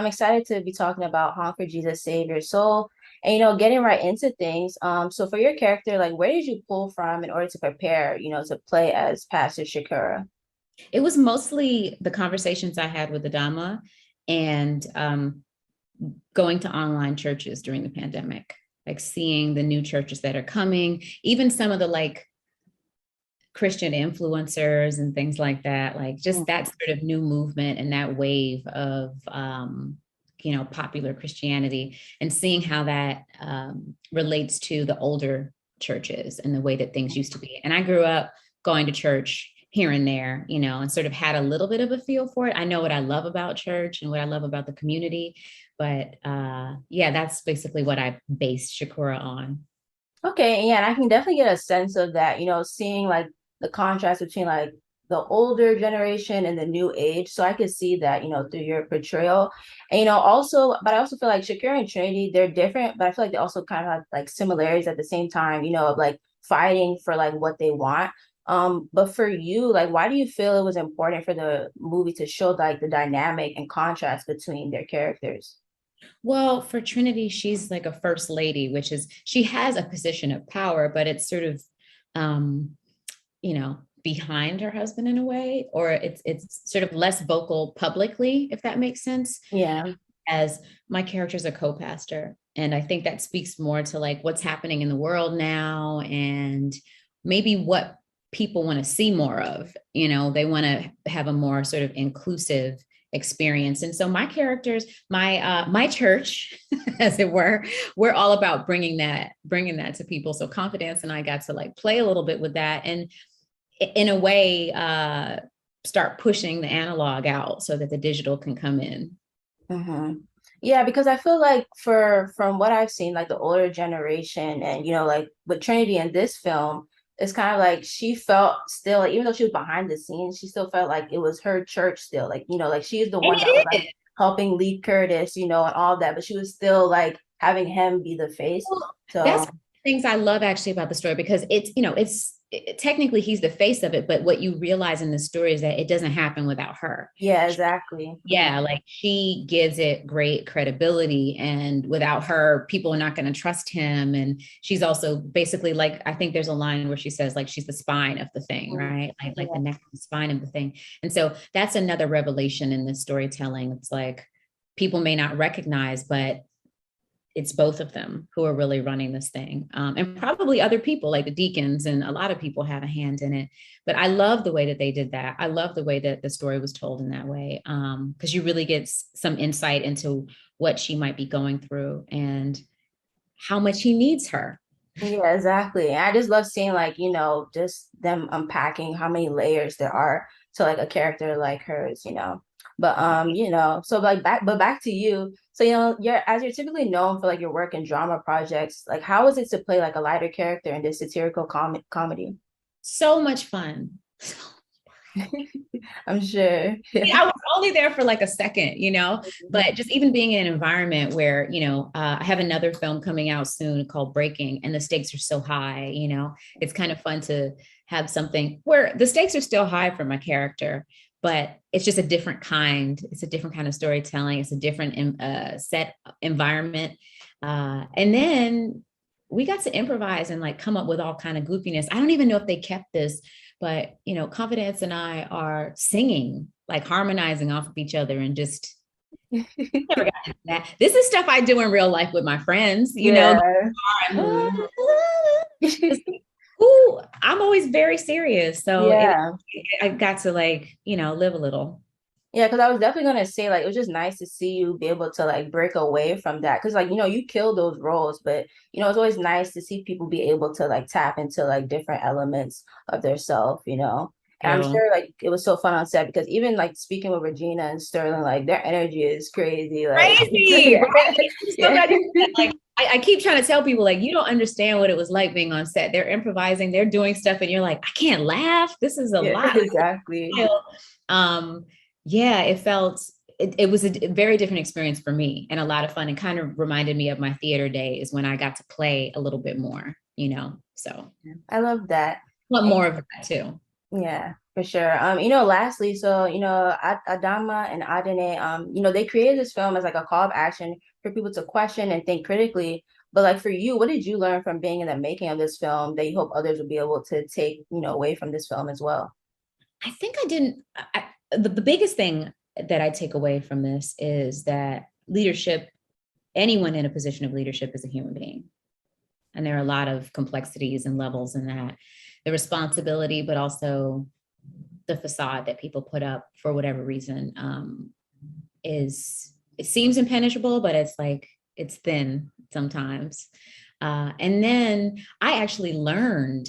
I'm excited to be talking about Honk for Jesus Save Your Soul and, getting right into things. So for your character, like, where did you pull from in order to prepare, to play as Pastor Shakura? It was mostly the conversations I had with Adama and going to online churches during the pandemic, like seeing the new churches that are coming, even some of the like Christian influencers and things like that, like just that sort of new movement and that wave of, popular Christianity and seeing how that relates to the older churches and the way that things used to be. And I grew up going to church here and there, and sort of had a little bit of a feel for it. I know what I love about church and what I love about the community, but yeah, that's basically what I based Shakura on. Okay, yeah, and I can definitely get a sense of that, seeing like the contrast between like the older generation and the new age. So I could see that, through your portrayal. And also, but I also feel like Shakira and Trinity, they're different, but I feel like they also kind of have like similarities at the same time, of like fighting for like what they want. But for you, like why do you feel it was important for the movie to show like the dynamic and contrast between their characters? Well, for Trinity, she's like a first lady, which is she has a position of power, but it's sort of um, behind her husband in a way, or it's sort of less vocal publicly, if that makes sense. Yeah. As my character is a co-pastor. And I think that speaks more to like what's happening in the world now and maybe what people want to see more of. They want to have a more sort of inclusive experience. And so my characters, my church, as it were, we're all about bringing that to people. So Confidence and I got to like play a little bit with that and in a way start pushing the analog out so that the digital can come in. Hmm. Yeah, because I feel like from what I've seen, like the older generation and like with Trinity in this film, it's kind of like she felt still like even though she was behind the scenes, she still felt like it was her church still. Like, like she's the And one that was it like is. helping lead Curtis, and all that, but she was still like having him be the face. Well, that's So things I love actually about the story because technically he's the face of it, but what you realize in the story is that it doesn't happen without her. yeah, exactly. Yeah, like she gives it great credibility, and without her, people are not going to trust him. And she's also basically like, I think there's a line where she says, like, she's the spine of the thing, Mhm. right? Like the Yeah. neck, the spine of the thing. And so that's another revelation in this storytelling. It's like people may not recognize, but it's both of them who are really running this thing. And probably other people like the deacons and a lot of people have a hand in it. But I love the way that they did that. I love the way that the story was told in that way because you really get some insight into what she might be going through and how much he needs her. Yeah, exactly. And I just love seeing like, just them unpacking how many layers there are to like a character like hers. But so like back to you. So, you're typically known for like your work in drama projects. Like how is it to play like a lighter character in this satirical comedy? So much fun. I'm sure. I was only there for like a second, but just even being in an environment where, I have another film coming out soon called Breaking, and the stakes are so high, it's kind of fun to have something where the stakes are still high for my character, but it's just it's a different kind of storytelling. It's a different set environment. And then we got to improvise and like come up with all kind of goofiness. I don't even know if they kept this, but Confidence and I are singing, like harmonizing off of each other and just never got into that. This is stuff I do in real life with my friends, Yeah. Mhm. Ooh, I'm always very serious. So Yeah. I got to like, live a little. Yeah, because I was definitely gonna say like it was just nice to see you be able to like break away from that. Because like you kill those roles, but it's always nice to see people be able to like tap into like different elements of their self. And I'm You sure like it was so fun on set because even like speaking with Regina and Sterling, like their energy is crazy. Like crazy, right? I'm so yeah, glad you said that. Like I keep trying to tell people, like, you don't understand what it was like being on set. They're improvising, they're doing stuff, and you're like, I can't laugh. This is a yeah, lot. exactly. Um, yeah, it was a very different experience for me and a lot of fun and kind of reminded me of my theater days when I got to play a little bit more, so I love that. want more of that too. Yeah, for sure. Lastly, so Adama and Adene, they created this film as like a call of action for people to question and think critically. But like for you, what did you learn from being in the making of this film that you hope others will be able to take, away from this film as well? I think I didn't. The biggest thing that I take away from this is that leadership, anyone in a position of leadership is a human being. And there are a lot of complexities and levels in that, the responsibility, but also the facade that people put up for whatever reason it seems impenetrable, but it's like it's thin sometimes. And then I actually learned,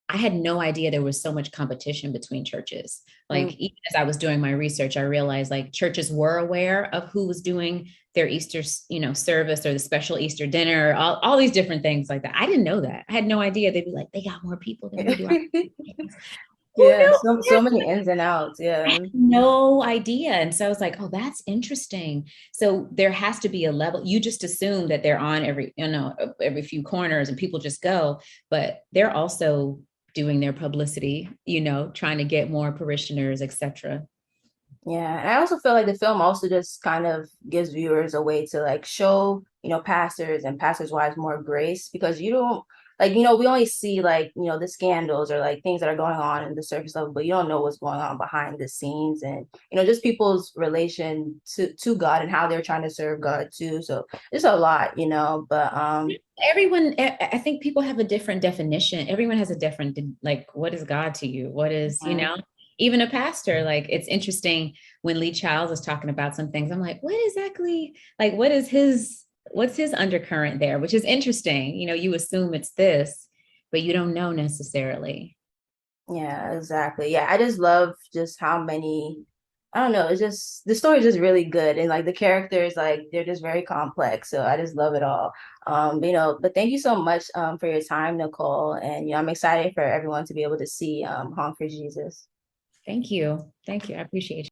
I had no idea there was so much competition between churches. Like, Mm. even as I was doing my research, I realized like churches were aware of who was doing their Easter, service or the special Easter dinner, all these different things like that. I didn't know that. I had no idea. They'd be like, they got more people than we do. Who Yeah, knew? so many ins and outs. Yeah. No idea. And so I was like, oh, that's interesting. So there has to be a level. You just assume that they're on every few corners and people just go, but they're also doing their publicity, trying to get more parishioners, etc. Yeah, and I also feel like the film also just kind of gives viewers a way to like show, pastors and pastors' wives more grace because you don't like, we only see like, the scandals or like things that are going on in the surface level, but you don't know what's going on behind the scenes and just people's relation to God and how they're trying to serve God too. So it's a lot, but Everyone, I think people have a different definition. Everyone has a different, like, what is God to you? What is, even a pastor, like, it's interesting when Lee Childs is talking about some things. I'm like, what exactly, like, what's his undercurrent there? Which is interesting. You assume it's this, but you don't know necessarily. yeah, exactly. Yeah, I just love just how many, I don't know, it's just the story is just really good and like the characters like they're just very complex. So I just love it all. But thank you so much for your time, Nicole. And I'm excited for everyone to be able to see Honk for Jesus. Thank you. Thank you. I appreciate you.